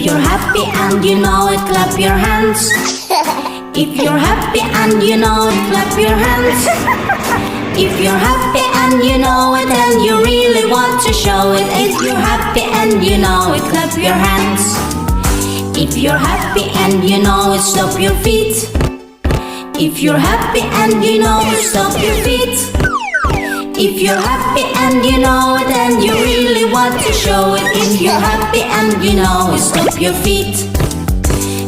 you're happy and you know it, clap your hands. If you're happy and you know it, clap your hands. If you're happy and you know it and you really want to show it. If you're happy and you know it, clap your hands. If you're happy and you know it, stop your feet. If you're happy and you know it, stop your feet. If you're happy and you know it and you really want to show it. If you're happy and you know it, stop your feet.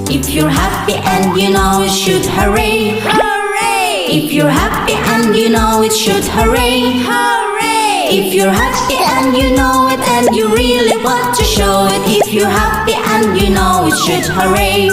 If you're happy and you know it, shoot hooray, hooray. If you're happy and you know it, shoot hooray, hooray. If you're happy and you know it and you really want to show it. If you're happy and you know it, shoot hooray.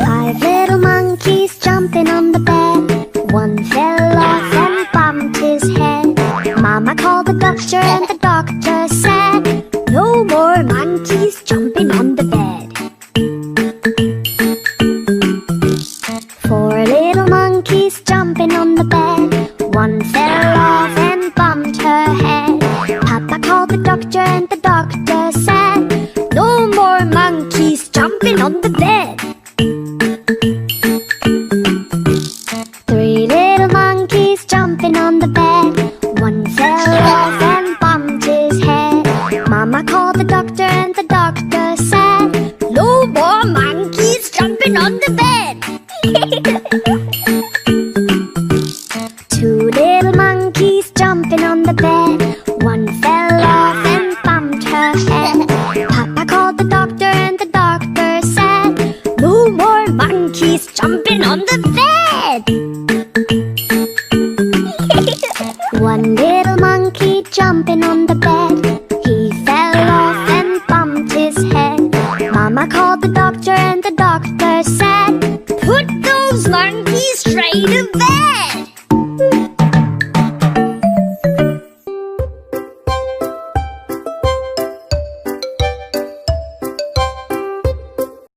Five little monkeys jumping on the bed. One fell off and bumped his head. Mama called the doctor and the doctor said, no more monkeys jumping on the bed. Four little monkeys jumping on the bed. One fell off and bumped her head. Papa called the doctor and the doctor said, no more monkeys jumping on the bed. Three little monkeys jumping on the bed. One fell off and bumped his head. Mama called the doctor and the doctor said, no more monkeys jumping on the bed. Two little monkeys jumping on the bed. One fell off and bumped her head. Papa called the doctor and the doctor said, no more monkeys jumping on the bed.